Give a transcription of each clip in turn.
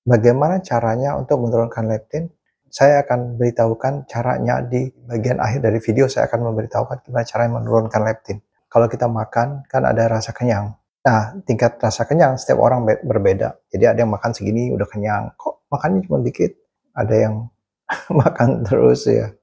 Bagaimana caranya untuk menurunkan leptin? Saya akan beritahukan caranya di bagian akhir dari video. Saya akan memberitahukan gimana cara menurunkan leptin. Kalau kita makan, kan ada rasa kenyang. Nah, tingkat rasa kenyang setiap orang berbeda. Jadi ada yang makan segini udah kenyang. Kok makannya cuma dikit? Ada yang makan terus ya.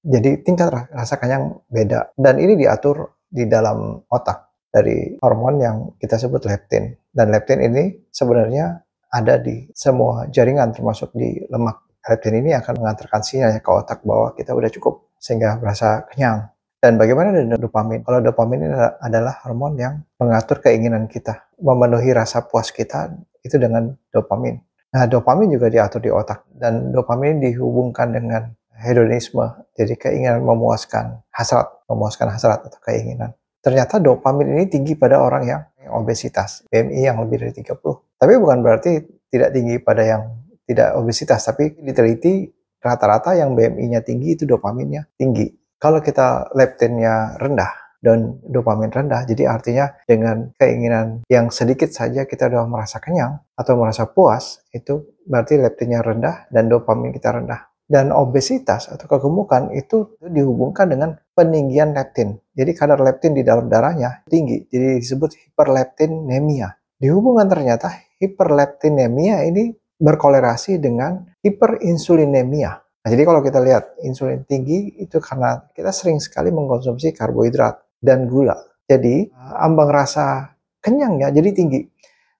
Jadi tingkat rasa kenyang beda. Dan ini diatur di dalam otak dari hormon yang kita sebut leptin. Dan leptin ini sebenarnya ada di semua jaringan termasuk di lemak. Leptin ini akan mengantarkan sinyal ke otak bahwa kita udah cukup sehingga merasa kenyang. Dan bagaimana dengan dopamin? Kalau dopamin ini adalah hormon yang mengatur keinginan kita, memenuhi rasa puas kita itu dengan dopamin. Nah, dopamin juga diatur di otak dan dopamin dihubungkan dengan hedonisme, jadi keinginan memuaskan hasrat atau keinginan. Ternyata dopamin ini tinggi pada orang yang obesitas, BMI yang lebih dari 30. Tapi bukan berarti tidak tinggi pada yang tidak obesitas, tapi diteliti rata-rata yang BMI-nya tinggi itu dopaminnya tinggi. Kalau kita leptinnya rendah dan dopamin rendah, jadi artinya dengan keinginan yang sedikit saja kita sudah merasa kenyang atau merasa puas, itu berarti leptinnya rendah dan dopamin kita rendah. Dan obesitas atau kegemukan itu dihubungkan dengan peninggian leptin. Jadi kadar leptin di dalam darahnya tinggi, jadi disebut hiperleptinemia. Dihubungkan ternyata hiperleptinemia ini berkolerasi dengan hiperinsulinemia. Nah, jadi kalau kita lihat insulin tinggi itu karena kita sering sekali mengkonsumsi karbohidrat dan gula. Jadi ambang rasa kenyangnya jadi tinggi.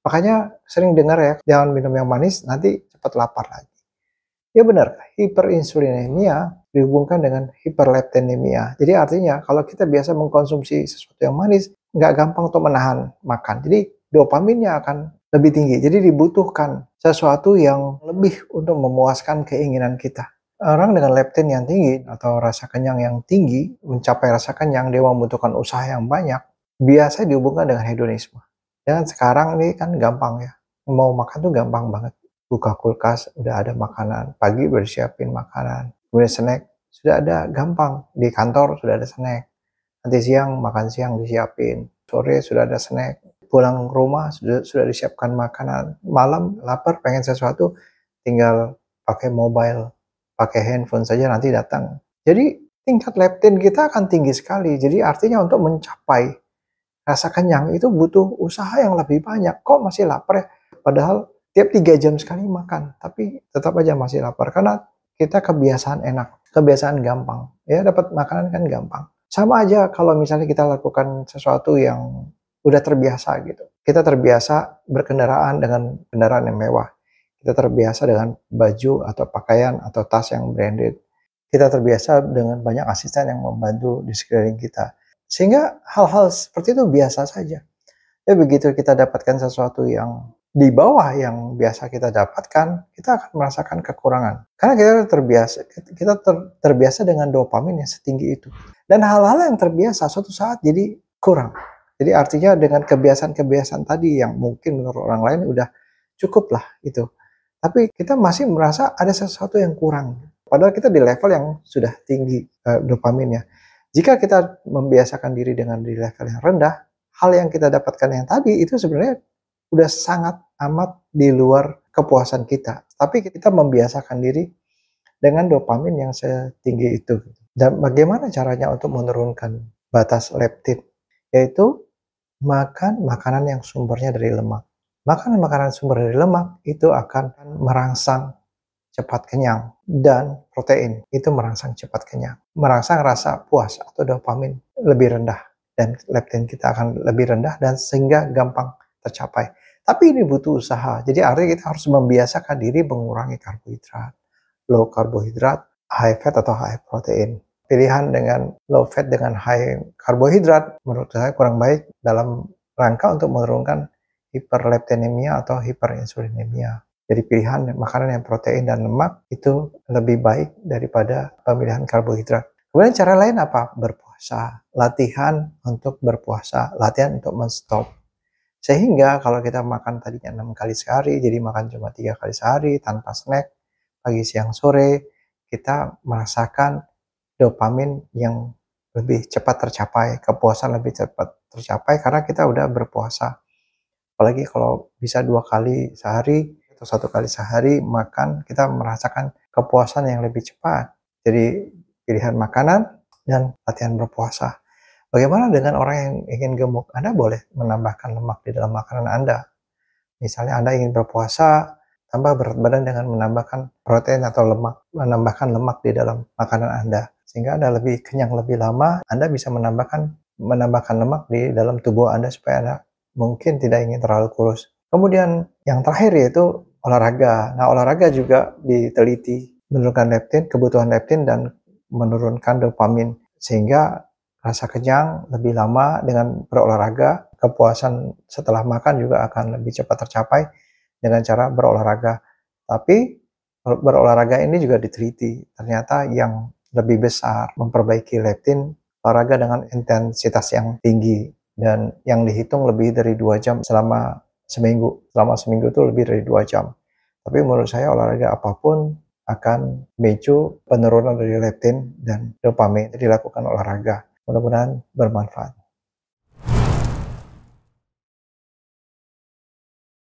Makanya sering dengar ya, jangan minum yang manis, nanti cepat lapar lagi. Ya benar, hiperinsulinemia dihubungkan dengan hiperleptinemia. Jadi artinya kalau kita biasa mengkonsumsi sesuatu yang manis, nggak gampang untuk menahan makan. Jadi dopaminnya akan lebih tinggi. Jadi dibutuhkan sesuatu yang lebih untuk memuaskan keinginan kita. Orang dengan leptin yang tinggi atau rasa kenyang yang tinggi, mencapai rasa kenyang, dia membutuhkan usaha yang banyak, biasa dihubungkan dengan hedonisme. Dan sekarang ini kan gampang ya, mau makan tuh gampang banget. Buka kulkas, udah ada makanan. Pagi udah disiapin makanan. Kemudian snack, sudah ada gampang. Di kantor sudah ada snack. Nanti siang, makan siang disiapin. Sore sudah ada snack. Pulang rumah sudah disiapkan makanan. Malam lapar, pengen sesuatu, tinggal pakai mobile, pakai handphone saja nanti datang. Jadi tingkat leptin kita akan tinggi sekali. Jadi artinya untuk mencapai rasa kenyang itu butuh usaha yang lebih banyak. Kok masih lapar ya? Padahal tiap 3 jam sekali makan, tapi tetap aja masih lapar karena kita kebiasaan enak, kebiasaan gampang. Ya dapat makanan kan gampang. Sama aja kalau misalnya kita lakukan sesuatu yang udah terbiasa gitu. Kita terbiasa berkendaraan dengan kendaraan yang mewah. Kita terbiasa dengan baju atau pakaian atau tas yang branded. Kita terbiasa dengan banyak asisten yang membantu di sekeliling kita. Sehingga hal-hal seperti itu biasa saja. Ya begitu kita dapatkan sesuatu yang di bawah yang biasa kita dapatkan, kita akan merasakan kekurangan. Karena kita terbiasa dengan dopamin yang setinggi itu. Dan hal-hal yang terbiasa suatu saat jadi kurang. Jadi artinya dengan kebiasaan-kebiasaan tadi yang mungkin menurut orang lain udah cukup lah itu. Tapi kita masih merasa ada sesuatu yang kurang. Padahal kita di level yang sudah tinggi dopaminnya. Jika kita membiasakan diri dengan di level yang rendah, hal yang kita dapatkan yang tadi itu sebenarnya udah sangat amat di luar kepuasan kita. Tapi kita membiasakan diri dengan dopamin yang setinggi itu. Dan bagaimana caranya untuk menurunkan batas leptin? Yaitu makan makanan yang sumbernya dari lemak. Makan makanan sumber dari lemak itu akan merangsang cepat kenyang, dan protein itu merangsang cepat kenyang. Merangsang rasa puas atau dopamin lebih rendah. Dan leptin kita akan lebih rendah dan sehingga gampang tercapai. Tapi ini butuh usaha. Jadi artinya kita harus membiasakan diri mengurangi karbohidrat. Low karbohidrat, high fat atau high protein. Pilihan dengan low fat dengan high karbohidrat menurut saya kurang baik dalam rangka untuk menurunkan hiperleptinemia atau hiperinsulinemia. Jadi pilihan makanan yang protein dan lemak itu lebih baik daripada pemilihan karbohidrat. Kemudian cara lain apa? Berpuasa. Latihan untuk berpuasa. Latihan untuk men-stop. Sehingga kalau kita makan tadinya 6 kali sehari, jadi makan cuma 3 kali sehari tanpa snack, pagi, siang, sore, kita merasakan dopamin yang lebih cepat tercapai, kepuasan lebih cepat tercapai karena kita udah berpuasa. Apalagi kalau bisa 2 kali sehari, atau 1 kali sehari makan, kita merasakan kepuasan yang lebih cepat. Jadi pilihan makanan dan latihan berpuasa. Bagaimana dengan orang yang ingin gemuk? Anda boleh menambahkan lemak di dalam makanan Anda. Misalnya Anda ingin berpuasa, tambah berat badan dengan menambahkan protein atau lemak, menambahkan lemak di dalam makanan Anda. Sehingga Anda lebih kenyang lebih lama, Anda bisa menambahkan lemak di dalam tubuh Anda supaya Anda mungkin tidak ingin terlalu kurus. Kemudian yang terakhir yaitu olahraga. Nah, olahraga juga diteliti menurunkan leptin, kebutuhan leptin dan menurunkan dopamin. Sehingga rasa kenyang lebih lama dengan berolahraga, kepuasan setelah makan juga akan lebih cepat tercapai dengan cara berolahraga. Tapi berolahraga ini juga diteliti, ternyata yang lebih besar memperbaiki leptin olahraga dengan intensitas yang tinggi dan yang dihitung lebih dari 2 jam selama seminggu. Selama seminggu itu lebih dari 2 jam. Tapi menurut saya olahraga apapun akan memicu penurunan dari leptin dan dopamin. Jadi lakukan olahraga. Mudah-mudahan bermanfaat.